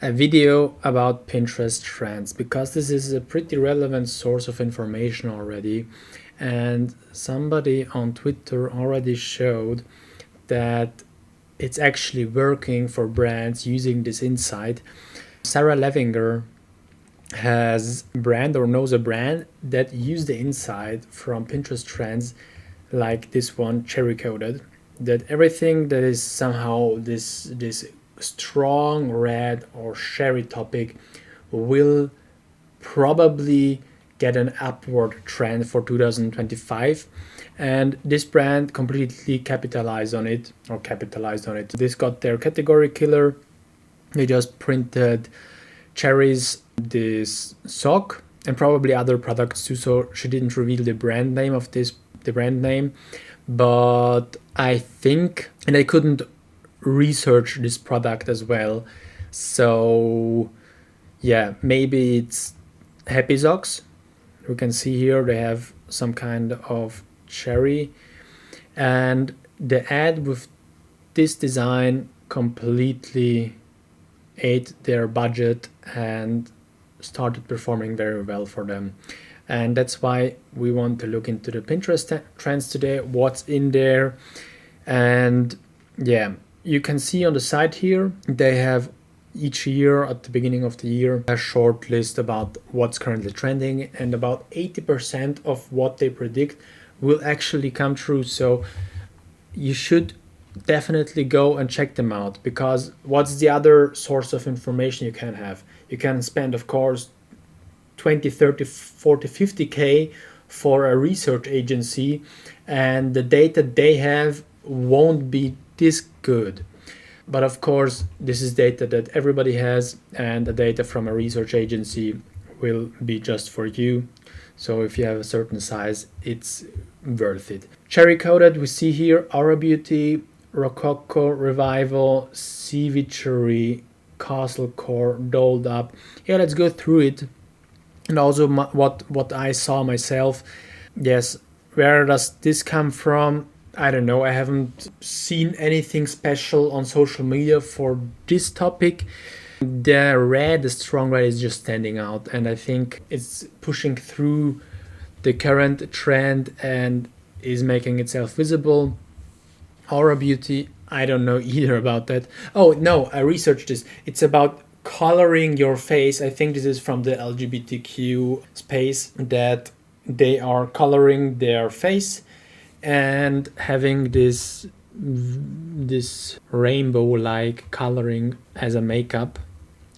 a video about Pinterest trends because this is a pretty relevant source of information already. And somebody on Twitter already showed that it's actually working for brands using this insight. Sarah Levinger has a brand or knows a brand that used the insight from Pinterest trends like this one, Cherry Coated, that everything that is somehow this strong red or cherry topic will probably get an upward trend for 2025, and this brand completely capitalized on it. This got their category killer. They just printed cherries, this sock, and probably other products too, so she didn't reveal the brand name, but I think, and I couldn't research this product as well, so yeah, maybe it's Happy Socks. You can see here they have some kind of cherry, and the ad with this design completely ate their budget and started performing very well for them. And that's why we want to look into the Pinterest trends today, what's in there. And yeah, you can see on the side here, they have each year at the beginning of the year a short list about what's currently trending, and about 80% of what they predict will actually come true. So you should definitely go and check them out, because what's the other source of information you can have? You can spend, of course, 20, 30, 40, 50k for a research agency, and the data they have won't be this good. But of course, this is data that everybody has, and the data from a research agency will be just for you. So if you have a certain size, it's worth it. Cherry Coated, we see here Aura Beauty, Rococo Revival, Cevichery, Castle Core, Dolled Up. Yeah, let's go through it. And also what I saw myself. Yes, where does this come from? I don't know. I haven't seen anything special on social media for this topic. The strong red is just standing out, and I think it's pushing through the current trend and is making itself visible. Aura Beauty, I don't know either about that. Oh no, I researched this. It's about coloring your face. I think this is from the LGBTQ space, that they are coloring their face and having this rainbow-like coloring as a makeup.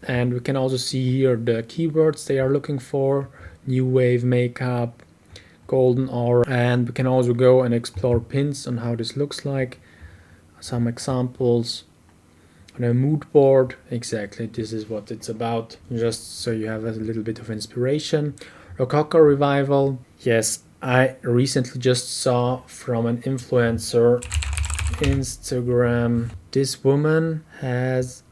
And we can also see here the keywords they are looking for: new wave makeup, golden aura, and we can also go and explore pins on how this looks like. Some examples on a mood board. Exactly, this is what it's about, just so you have a little bit of inspiration. Rococo Revival. Yes, I recently just saw from an influencer Instagram, this woman has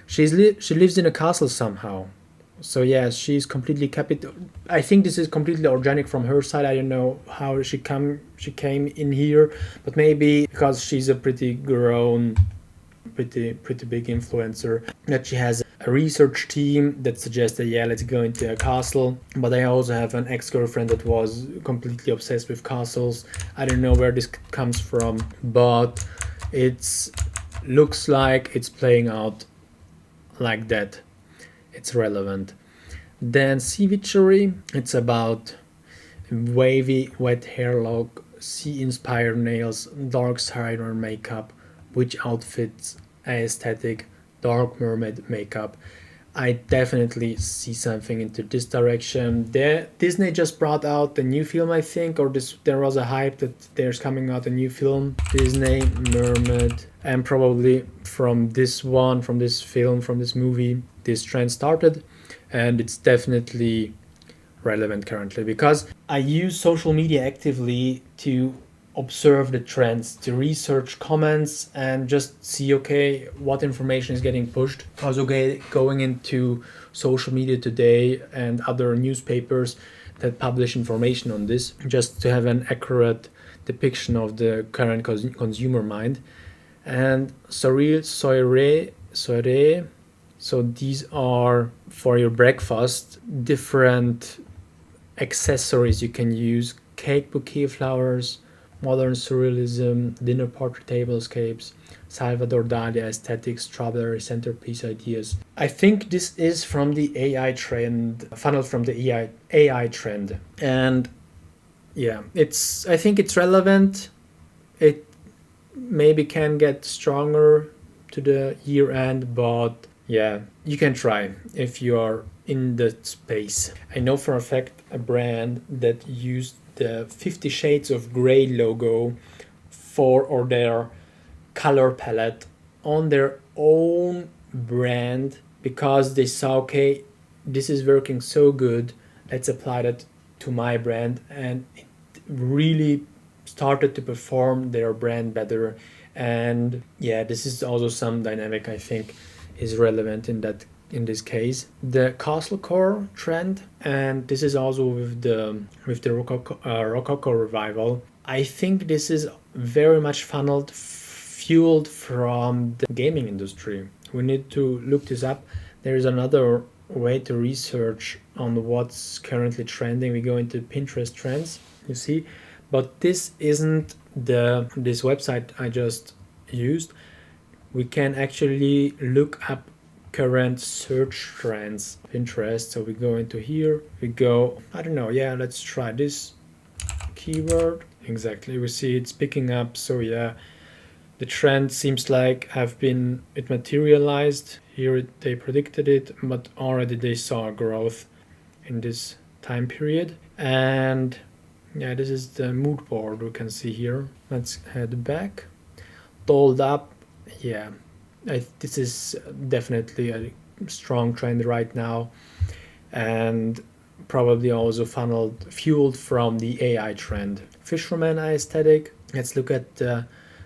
she lives in a castle somehow. So yeah, she's completely I think this is completely organic from her side. I don't know how she came in here, but maybe because she's a pretty grown, pretty big influencer, that she has a research team that suggests that yeah, let's go into a castle. But I also have an ex-girlfriend that was completely obsessed with castles. I don't know where this comes from, but it's looks like it's playing out like that. It's relevant. Then Cevichery, it's about wavy wet hair look, sea inspired nails, dark cider makeup, witch outfits, aesthetic, dark mermaid makeup. I definitely see something into this direction. Disney just brought out a new film, I think, or there was a hype that there's coming out a new film, Disney Mermaid, and probably from this movie, this trend started, and it's definitely relevant currently because I use social media actively to observe the trends, to research comments and just see okay what information is getting pushed. Also going into social media today and other newspapers that publish information on this, just to have an accurate depiction of the current consumer mind. and soiree. So these are for your breakfast, different accessories you can use: cake bouquet flowers, modern surrealism, dinner party tablescapes, Salvador Dali aesthetic, strawberry centerpiece ideas. I think this is from the AI trend, funneled from the AI trend. And yeah, I think it's relevant. It maybe can get stronger to the year end, but yeah, you can try if you are in that space. I know for a fact a brand that used the 50 Shades of Grey logo or their color palette on their own brand because they saw, okay, this is working so good, let's apply that to my brand, and it really started to perform their brand better. And yeah, this is also some dynamic I think is relevant in this case. The castlecore trend, and this is also with the Rococo revival. I think this is very much fueled from the gaming industry. We need to look this up. There is another way to research on what's currently trending. We go into Pinterest trends, you see, but this isn't this website I just used. We can actually look up current search trends, Pinterest. So we go into here, we go, I don't know, yeah, let's try this keyword. Exactly, we see it's picking up. So yeah, the trend seems like it materialized. Here they predicted it, but already they saw growth in this time period. And yeah, this is the mood board we can see here. Let's head back. Dolled up, yeah, this is definitely a strong trend right now, and probably also fueled from the AI trend. Fisherman aesthetic. Let's look at the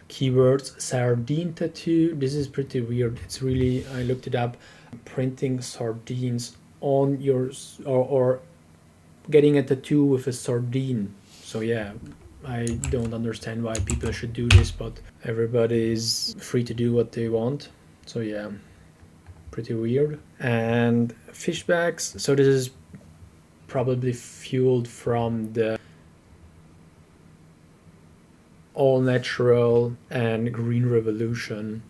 keywords. Sardine tattoo. This is pretty weird. It's really, I looked it up, printing sardines on your or getting a tattoo with a sardine. So yeah, I don't understand why people should do this, but everybody is free to do what they want. So yeah, pretty weird. And fish bags. So this is probably fueled from the all natural and green revolution.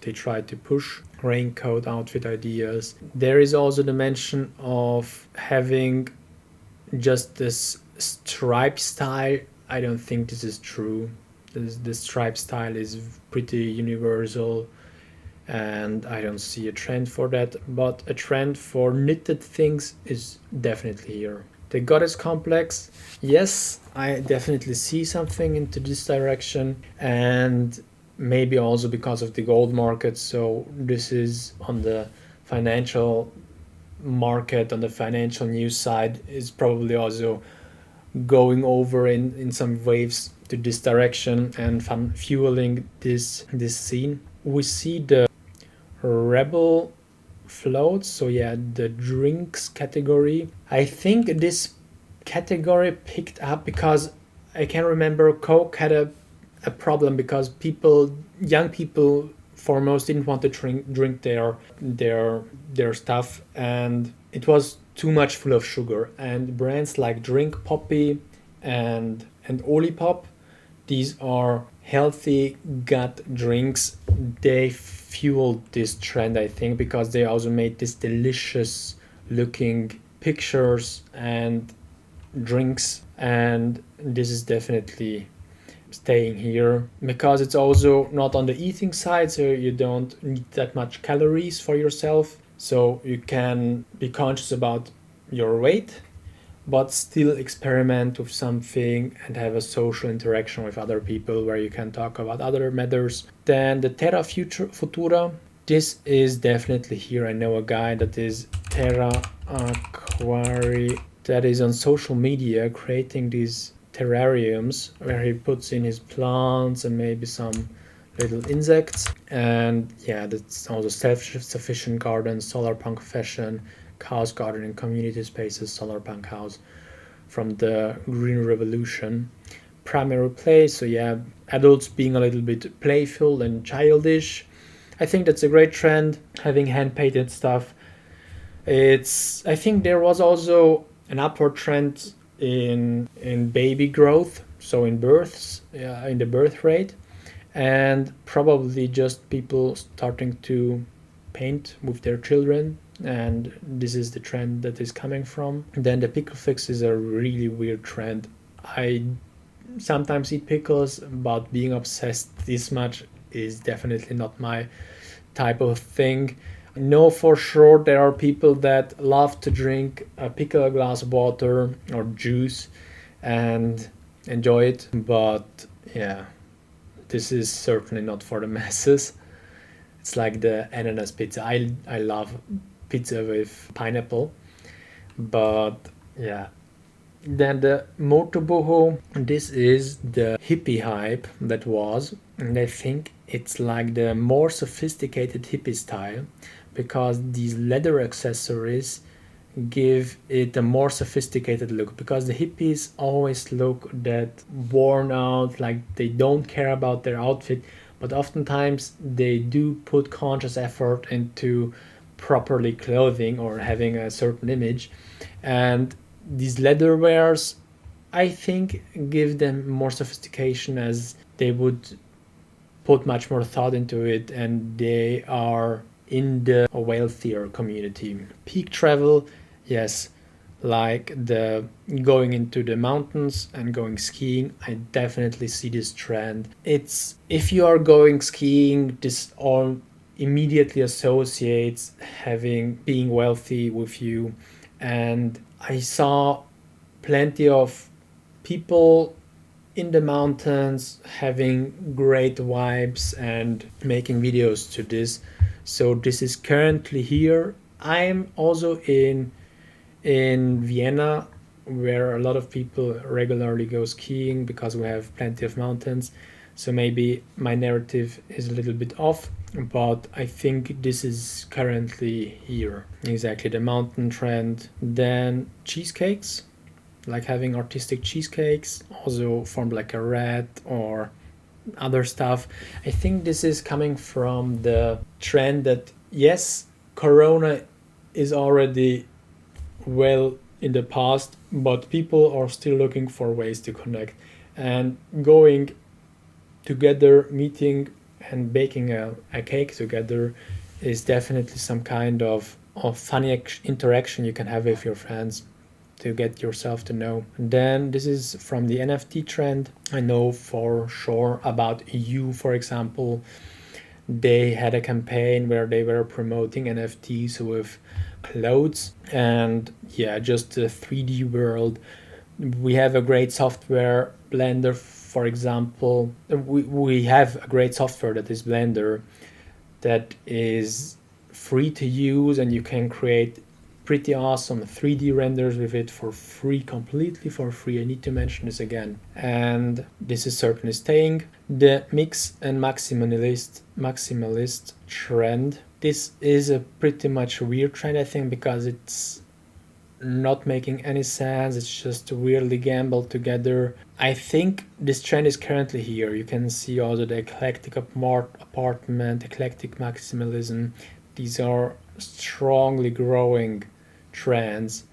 They tried to push raincoat outfit ideas. There is also the mention of having just this stripe style. I don't think this is true. This stripe style is pretty universal, and I don't see a trend for that, but a trend for knitted things is definitely here. The goddess complex, yes, I definitely see something into this direction, and maybe also because of the gold market. So this is on the financial market, on the financial news side, is probably also going over in some waves to this direction and fueling this scene. We see the rebel floats, so yeah, the drinks category. I think this category picked up because I can remember Coke had a problem because young people foremost didn't want to drink their stuff, and it was too much full of sugar. And brands like Drink Poppy and Olipop, these are healthy gut drinks. They fueled this trend, I think, because they also made this delicious looking pictures and drinks, and this is definitely staying here because it's also not on the eating side, so you don't need that much calories for yourself, so you can be conscious about your weight but still experiment with something and have a social interaction with other people where you can talk about other matters. Then the Terra Futura, this is definitely here. I know a guy that is Terra Aquari that is on social media creating these terrariums where he puts in his plants and maybe some little insects. And yeah, that's also self-sufficient gardens, solar punk fashion, chaos gardening, community spaces, solar punk house from the green revolution. primary place. So yeah, adults being a little bit playful and childish. I think that's a great trend, having hand painted stuff. I think there was also an upward trend in baby growth, so in births, in the birth rate, and probably just people starting to paint with their children, and this is the trend that is coming from. Then the pickle fix is a really weird trend. I sometimes eat pickles, but being obsessed this much is definitely not my type of thing. I know for sure there are people that love to drink a pickle glass of water or juice and enjoy it, but yeah, this is certainly not for the masses. It's like the ananas pizza. I love pizza with pineapple, but yeah. Then the motoboho, this is the hippie hype that was, and I think it's like the more sophisticated hippie style because these leather accessories give it a more sophisticated look, because the hippies always look that worn out, like they don't care about their outfit, but oftentimes they do put conscious effort into properly clothing or having a certain image, and these leather wears, I think, give them more sophistication, as they would put much more thought into it, and they are in the wealthier community. Peak travel, yes, like the going into the mountains and going skiing, I definitely see this trend. It's if you are going skiing, this all immediately associates having being wealthy with you, and I saw plenty of people in the mountains having great vibes and making videos to this. So this is currently here. I'm also in Vienna, where a lot of people regularly go skiing because we have plenty of mountains. So maybe my narrative is a little bit off, but I think this is currently here. Exactly, the mountain trend. Then cheesecakes, like having artistic cheesecakes, also formed like a rat or other stuff. I think this is coming from the trend that, yes, Corona is already well in the past, but people are still looking for ways to connect, and going together, meeting and baking a cake together is definitely some kind of funny interaction you can have with your friends to get yourself to know. And then this is from the NFT trend. I know for sure about You, for example. They had a campaign where they were promoting NFTs with clothes, and yeah, just the 3D world. We have a great software, Blender, for example. We have a great software that is Blender, that is free to use, and you can create pretty awesome 3D renders with it for free, completely for free. I need to mention this again. And this is certainly staying. The mix and maximalist trend. This is a pretty much weird trend, I think, because it's not making any sense. It's just weirdly gambled together. I think this trend is currently here. You can see also the eclectic apartment, eclectic maximalism. These are strongly growing trends,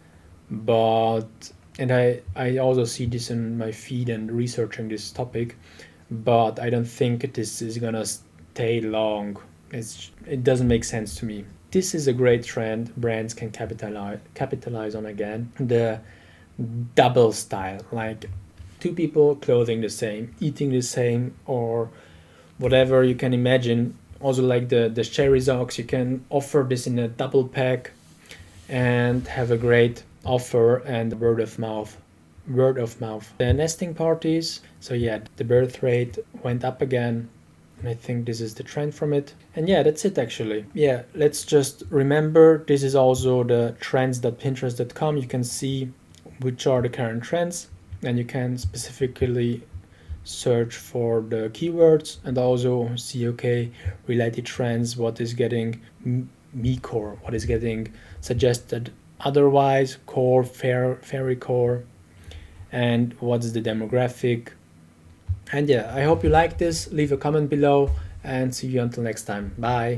but and I also see this in my feed and researching this topic, but I don't think this is gonna stay long. It doesn't make sense to me. This is a great trend brands can capitalize on again. The double style, like two people clothing the same, eating the same, or whatever you can imagine. Also like the cherry socks, you can offer this in a double pack and have a great offer, and word of mouth. The nesting parties, so yeah, the birth rate went up again, and I think this is the trend from it. And yeah, that's it actually. Yeah, let's just remember this is also the trends.pinterest.com. You can see which are the current trends, and you can specifically search for the keywords and also see, okay, related trends, what is getting me core, what is getting suggested otherwise, core, fairy core, and what's the demographic, And yeah, I hope you like this. Leave a comment below and see you until next time. Bye.